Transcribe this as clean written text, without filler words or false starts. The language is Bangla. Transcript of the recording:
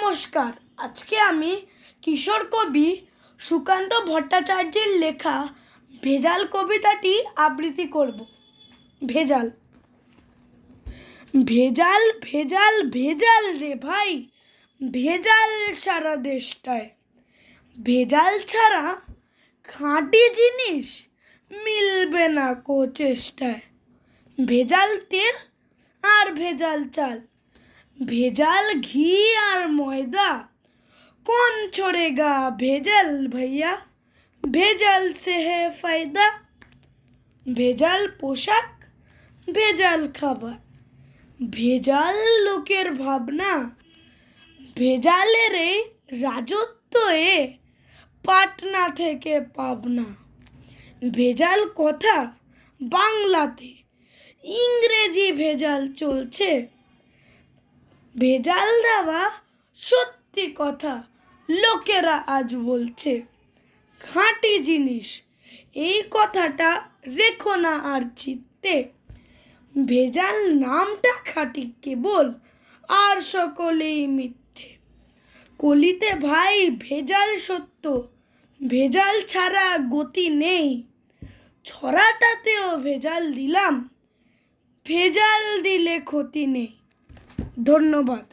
নমস্কার। আজকে আমি কিশোর কবি সুকান্ত ভট্টাচার্যের লেখা ভেজাল কবিতাটি আবৃত্তি করব। ভেজাল। ভেজাল ভেজাল ভেজাল রে ভাই, ভেজাল সারা দেশটায়। ভেজাল ছাড়া খাঁটি জিনিস মিলবে না কো চেষ্টায়। ভেজাল তেল আর ভেজাল চাল, ভেজাল ঘি আর ময়দা, कौन छोड़ेगा भेजल भैया, भेजल से है फायदा। ভেজাল পোশাক, ভেজাল খাবার, ভেজাল লোকের ভাবনা, ভেজালের এই রাজত্ব এ পাটনা থেকে পাবনা। ভেজাল কথা বাংলাতে, ইংরেজি ভেজাল চলছে। ভেজাল দেওয়া সত্যি কথা লোকেরা আজ বলছে। খাঁটি জিনিস এই কথাটা রেখো না আর চিত্তে। ভেজাল নামটা খাঁটি কেবল, আর সকলেই মিথ্যে। কলিতে ভাই ভেজাল সত্য, ভেজাল ছাড়া গতি নেই। ছড়াটাতেও ভেজাল দিলাম, ভেজাল দিলে ক্ষতি নেই। ধন্যবাদ।